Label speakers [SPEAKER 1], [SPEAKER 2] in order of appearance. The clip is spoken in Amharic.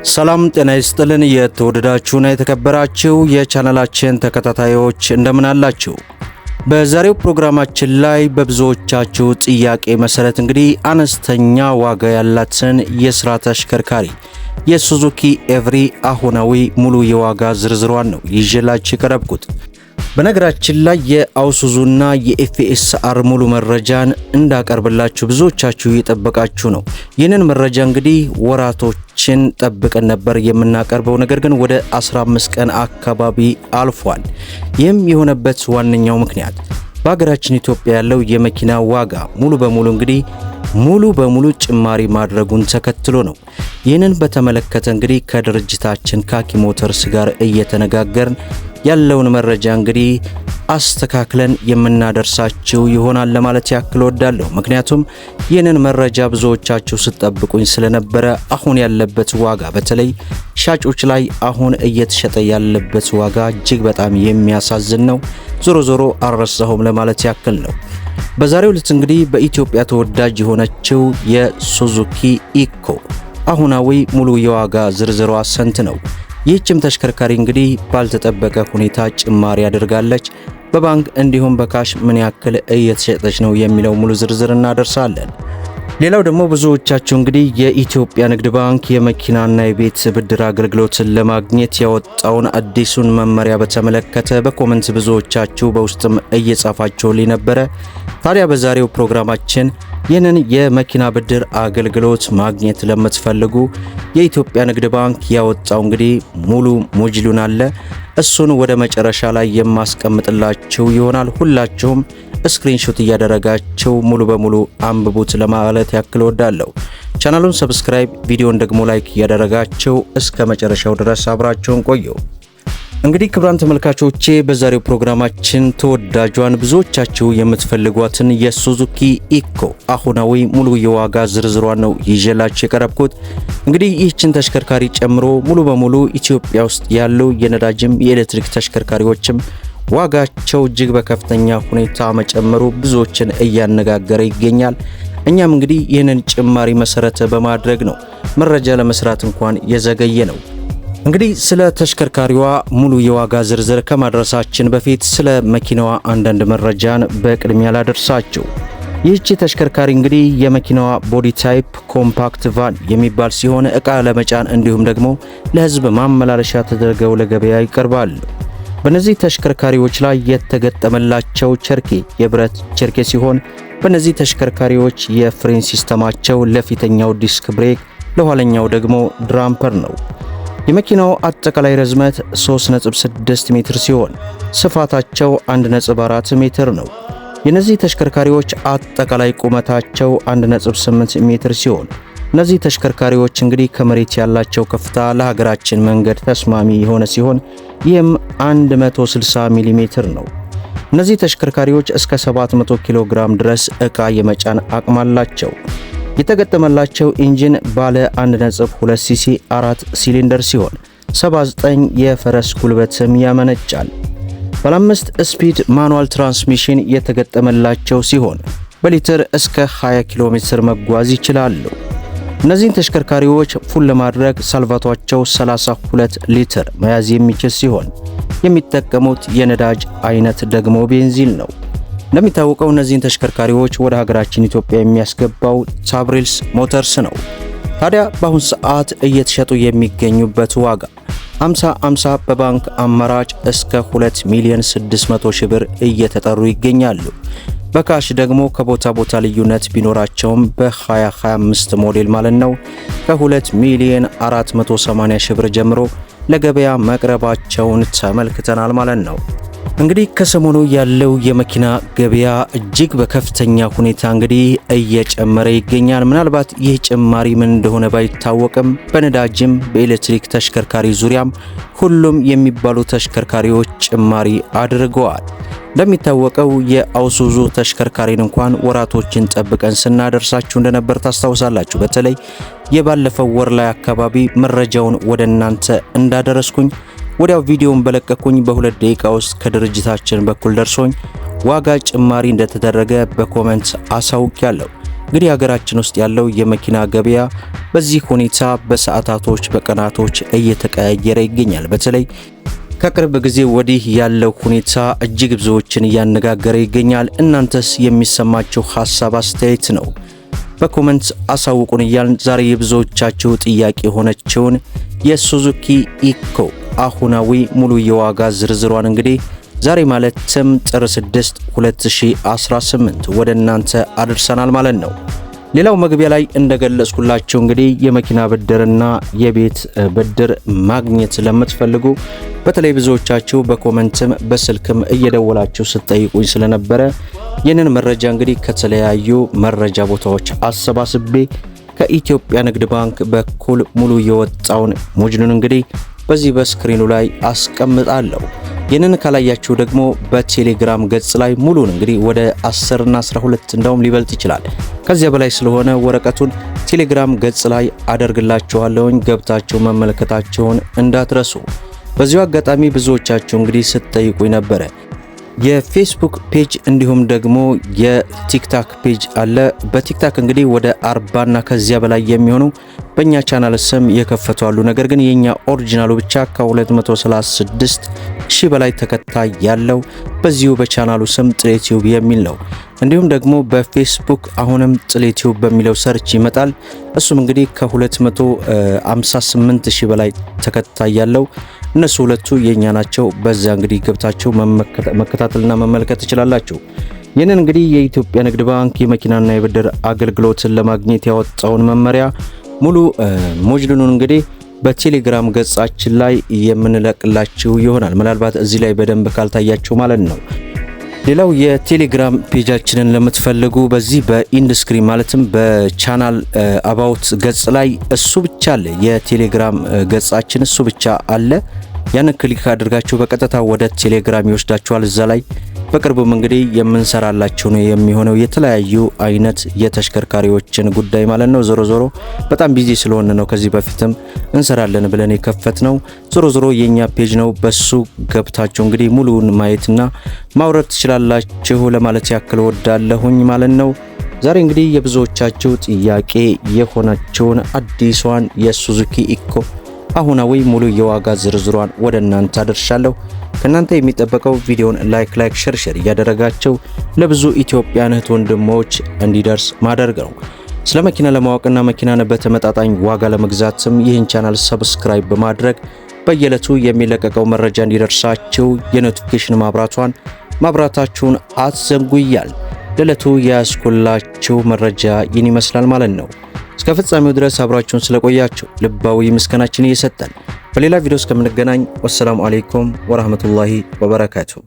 [SPEAKER 1] ሰላም ጤና ይስጥልን። የተወደዳችሁና የተከበራችሁ የቻናላችን ተከታታዮች እንደምን አላችሁ? በዛሬው ፕሮግራማችን ላይ በብዙዎቻችሁ ጥያቄ መሰረት እንግዲህ አነስተኛ ዋጋ ያላትን የስራ ተሽከርካሪ የሱዙኪ ኤቭሪ አሁናዊ ሙሉ የዋጋ ዝርዝሯን ነው ይዤላችሁ የቀረብኩት። በነገራችን ላይ የአውሱዙና የኤፍኤስአር ሙሉ መረጃን እንዳቀርብላችሁ ብዙዎቻችሁ እየጠበቃችሁ ነው። ይህንን መረጃ እንግዲህ ወራቶችን ጠብቀን ነበር የምናቀርበው፣ ነገር ግን ወደ 15 ቀን አካባቢ አልፏል። ይህም የሆነበት ዋነኛው ምክንያት በሀገራችን ኢትዮጵያ ያለው የመኪና ዋጋ ሙሉ በሙሉ ጭማሪ ማድረጉን ተከትሎ ነው። ይህንን በተመለከተ እንግዲህ ከድርጅታችን ካኪ ሞተርስ ጋር እየተነጋገርን ያለውን መረጃ እንግዲህ አስተካክለን የምናደርሳችሁ ይሆናል ለማለት ያክል ወዳለሁ። ምክንያቱም ይህንን መረጃ ብዙዎቻችሁ ስትጠብቁኝ ስለነበረ አሁን ያለበት ዋጋ በተለይ ሻጮች ላይ አሁን እየተሸጠ ያለበት ዋጋ እጅግ በጣም የሚያሳዝን ነው። ዞሮ አልረሳሁም ለማለት ያክል ነው። በዛሬው ዕለት እንግዲህ በኢትዮጵያ ተወዳጅ የሆነችው የሱዙኪ ኢኮ አሁናዊ ሙሉ የዋጋ ዝርዝሯ ስንት ነው? ይህችም ተሽከርካሪ እንግዲህ ባልተጠበቀ ሁኔታ ጭማሪ አድርጋለች። በባንክ እንዲሁም በካሽ ምን ያክል እየተሸጠች ነው የሚለው ሙሉ ዝርዝር እናደርሳለን። ሌላው ደግሞ ብዙዎቻችሁ እንግዲህ የኢትዮጵያ ንግድ ባንክ የመኪናና የቤት ብድር አገልግሎትን ለማግኘት ያወጣውን አዲሱን መመሪያ በተመለከተ በኮሜንት ብዙዎቻችሁ በውስጥም እየጻፋችሁልኝ ነበረ። ታዲያ በዛሬው ፕሮግራማችን ይህንን የመኪና ብድር አገልግሎት ማግኘት ለምትፈልጉ የኢትዮጵያ ንግድ ባንክ ያወጣው እንግዲህ ሙሉ ሞጁሉን አለ። እሱን ወደ መጨረሻ ላይ የማስቀምጥላችሁ ይሆናል። ሁላችሁም ስክሪንሾት እያደረጋችሁ ሙሉ በሙሉ አንብቡት ለማለት ያክል ወዳለሁ። ቻናሉን ሰብስክራይብ፣ ቪዲዮን ደግሞ ላይክ እያደረጋችሁ እስከ መጨረሻው ድረስ አብራችሁን ቆዩ። እንግዲህ ክቡራን ተመልካቾቼ በዛሬው ፕሮግራማችን ተወዳጇን ብዙዎቻችሁ የምትፈልጓትን የሱዙኪ ኢኮ አሁናዊ ሙሉ የዋጋ ዝርዝሯን ነው ይዤላችሁ የቀረብኩት። እንግዲህ ይህችን ተሽከርካሪ ጨምሮ ሙሉ በሙሉ ኢትዮጵያ ውስጥ ያሉ የነዳጅም የኤሌክትሪክ ተሽከርካሪዎችም ዋጋቸው እጅግ በከፍተኛ ሁኔታ መጨመሩ ብዙዎችን እያነጋገረ ይገኛል። እኛም እንግዲህ ይህንን ጭማሪ መሰረት በማድረግ ነው መረጃ ለመስራት እንኳን የዘገየ ነው። እንግዲህ ስለ ተሽከርካሪዋ ሙሉ የዋጋ ዝርዝር ከማድረሳችን በፊት ስለ መኪናዋ አንዳንድ መረጃን በቅድሚያ ላደርሳችሁ። ይህች ተሽከርካሪ እንግዲህ የመኪናዋ ቦዲ ታይፕ ኮምፓክት ቫን የሚባል ሲሆን ዕቃ ለመጫን እንዲሁም ደግሞ ለሕዝብ ማመላለሻ ተደርገው ለገበያ ይቀርባሉ። በእነዚህ ተሽከርካሪዎች ላይ የተገጠመላቸው ቸርኬ የብረት ቸርኬ ሲሆን በእነዚህ ተሽከርካሪዎች የፍሬን ሲስተማቸው ለፊተኛው ዲስክ ብሬክ፣ ለኋለኛው ደግሞ ድራምፐር ነው። የመኪናው አጠቃላይ ርዝመት 3.6 ሜትር ሲሆን ስፋታቸው 1.4 ሜትር ነው። የነዚህ ተሽከርካሪዎች አጠቃላይ ቁመታቸው 1.8 ሜትር ሲሆን እነዚህ ተሽከርካሪዎች እንግዲህ ከመሬት ያላቸው ከፍታ ለሀገራችን መንገድ ተስማሚ የሆነ ሲሆን ይህም 160 ሚሊ ሜትር ነው። እነዚህ ተሽከርካሪዎች እስከ 700 ኪሎ ግራም ድረስ ዕቃ የመጫን አቅም አላቸው። የተገጠመላቸው ኢንጂን ባለ 1.2 ሲሲ 4 ሲሊንደር ሲሆን 79 የፈረስ ጉልበትም ያመነጫል። ባለ 5 ስፒድ ማኑዋል ትራንስሚሽን የተገጠመላቸው ሲሆን በሊትር እስከ 20 ኪሎ ሜትር መጓዝ ይችላሉ። እነዚህን ተሽከርካሪዎች ፉል ለማድረግ ሳልቫቷቸው 32 ሊትር መያዝ የሚችል ሲሆን የሚጠቀሙት የነዳጅ አይነት ደግሞ ቤንዚን ነው። እንደሚታወቀው እነዚህን ተሽከርካሪዎች ወደ ሀገራችን ኢትዮጵያ የሚያስገባው ሳብሪልስ ሞተርስ ነው። ታዲያ በአሁን ሰዓት እየተሸጡ የሚገኙበት ዋጋ 50 በባንክ አማራጭ እስከ 2 ሚሊዮን 600 ሺህ ብር እየተጠሩ ይገኛሉ። በካሽ ደግሞ ከቦታ ቦታ ልዩነት ቢኖራቸውም በ2025 ሞዴል ማለት ነው ከ2 ሚሊዮን 480 ሺህ ብር ጀምሮ ለገበያ መቅረባቸውን ተመልክተናል ማለት ነው። እንግዲህ ከሰሞኑ ያለው የመኪና ገበያ እጅግ በከፍተኛ ሁኔታ እንግዲህ እየጨመረ ይገኛል። ምናልባት ይህ ጭማሪ ምን እንደሆነ ባይታወቅም በነዳጅም በኤሌክትሪክ ተሽከርካሪ ዙሪያም ሁሉም የሚባሉ ተሽከርካሪዎች ጭማሪ አድርገዋል። እንደሚታወቀው የአውሱዙ ተሽከርካሪን እንኳን ወራቶችን ጠብቀን ስናደርሳችሁ እንደነበር ታስታውሳላችሁ። በተለይ የባለፈው ወር ላይ አካባቢ መረጃውን ወደ እናንተ እንዳደረስኩኝ ወዲያው ቪዲዮውን በለቀኩኝ በ2 ደቂቃ ውስጥ ከድርጅታችን በኩል ደርሶኝ ዋጋ ጭማሪ እንደተደረገ በኮሜንት አሳውቂያለሁ። እንግዲህ ሀገራችን ውስጥ ያለው የመኪና ገበያ በዚህ ሁኔታ በሰዓታቶች በቀናቶች እየተቀያየረ ይገኛል። በተለይ ከቅርብ ጊዜ ወዲህ ያለው ሁኔታ እጅግ ብዙዎችን እያነጋገረ ይገኛል። እናንተስ የሚሰማችሁ ሐሳብ አስተያየት ነው? በኮሜንት አሳውቁን እያልን ዛሬ የብዙዎቻችሁ ጥያቄ የሆነችውን የሱዙኪ ኢኮ አሁናዊ ሙሉ የዋጋ ዝርዝሯን እንግዲህ ዛሬ ማለትም ጥር 6 2018 ወደ እናንተ አድርሰናል ማለት ነው። ሌላው መግቢያ ላይ እንደገለጽኩላችሁ እንግዲህ የመኪና ብድርና የቤት ብድር ማግኘት ለምትፈልጉ በተለይ ብዙዎቻችሁ በኮሜንትም በስልክም እየደወላችሁ ስትጠይቁኝ ስለነበረ ይህንን መረጃ እንግዲህ ከተለያዩ መረጃ ቦታዎች አሰባስቤ ከኢትዮጵያ ንግድ ባንክ በኩል ሙሉ የወጣውን ሞጁሉን እንግዲህ በዚህ በስክሪኑ ላይ አስቀምጣለሁ። ይህንን ካላያችሁ ደግሞ በቴሌግራም ገጽ ላይ ሙሉን እንግዲህ ወደ 10 እና 12 እንደውም ሊበልጥ ይችላል። ከዚያ በላይ ስለሆነ ወረቀቱን ቴሌግራም ገጽ ላይ አደርግላችኋለሁኝ። ገብታችሁ መመልከታችሁን እንዳትረሱ። በዚሁ አጋጣሚ ብዙዎቻችሁ እንግዲህ ስትጠይቁኝ ነበረ የፌስቡክ ፔጅ እንዲሁም ደግሞ የቲክታክ ፔጅ አለ። በቲክታክ እንግዲህ ወደ 40 እና ከዚያ በላይ የሚሆኑ በእኛ ቻናል ስም የከፈቱ አሉ። ነገር ግን የኛ ኦሪጂናሉ ብቻ ከ236 ሺህ በላይ ተከታይ ያለው በዚሁ በቻናሉ ስም ጥሌ ቲዩብ የሚል ነው። እንዲሁም ደግሞ በፌስቡክ አሁንም ጥሌ ቲዩብ በሚለው ሰርች ይመጣል። እሱም እንግዲህ ከ258 ሺህ በላይ ተከታይ ያለው እነሱ ሁለቱ የኛ ናቸው። በዛ እንግዲህ ገብታችሁ መከታተልና መመልከት ትችላላችሁ። ይህንን እንግዲህ የኢትዮጵያ ንግድ ባንክ የመኪናና የብድር አገልግሎትን ለማግኘት ያወጣውን መመሪያ ሙሉ ሞጁሉን እንግዲህ በቴሌግራም ገጻችን ላይ የምንለቅላችሁ ይሆናል። ምናልባት እዚህ ላይ በደንብ ካልታያችሁ ማለት ነው። ሌላው የቴሌግራም ፔጃችንን ለምትፈልጉ በዚህ በኢንድስክሪን ማለትም በቻናል አባውት ገጽ ላይ እሱ ብቻ አለ። የቴሌግራም ገጻችን እሱ ብቻ አለ። ያን ክሊክ አድርጋችሁ በቀጥታ ወደ ቴሌግራም ይወስዳችኋል። እዛ ላይ በቅርቡም እንግዲህ የምንሰራላችሁ ነው የሚሆነው የተለያዩ አይነት የተሽከርካሪዎችን ጉዳይ ማለት ነው። ዞሮ ዞሮ በጣም ቢዚ ስለሆነ ነው ከዚህ በፊትም እንሰራለን ብለን የከፈት ነው። ዞሮ ዞሮ የኛ ፔጅ ነው። በሱ ገብታችሁ እንግዲህ ሙሉውን ማየትና ማውረድ ትችላላችሁ ለማለት ያክል ወዳለሁኝ ማለት ነው። ዛሬ እንግዲህ የብዙዎቻችሁ ጥያቄ የሆነችውን አዲሷን የሱዙኪ ኢኮ አሁናዊ ሙሉ የዋጋ ዝርዝሯን ወደ እናንተ አደርሻለሁ። ከናንተ የሚጠበቀው ቪዲዮን ላይክ ሼር እያደረጋችሁ ለብዙ ኢትዮጵያውያን እህት ወንድሞች እንዲደርስ ማድረግ ነው። ስለ መኪና ለማወቅና መኪናን በተመጣጣኝ ዋጋ ለመግዛትም ይህን ቻናል ሰብስክራይብ በማድረግ በየዕለቱ የሚለቀቀው መረጃ እንዲደርሳችሁ የኖቲፊኬሽን ማብራታችሁን አትዘንጉ እያል ለዕለቱ ያስኩላችሁ መረጃ ይህን ይመስላል ማለት ነው። እስከ ፍጻሜው ድረስ አብራችሁን ስለቆያችሁ ልባዊ ምስጋናችን እየሰጠን በሌላ ቪዲዮ እስከምንገናኝ ወሰላሙ አለይኩም ወራህመቱላሂ ወበረካቱ።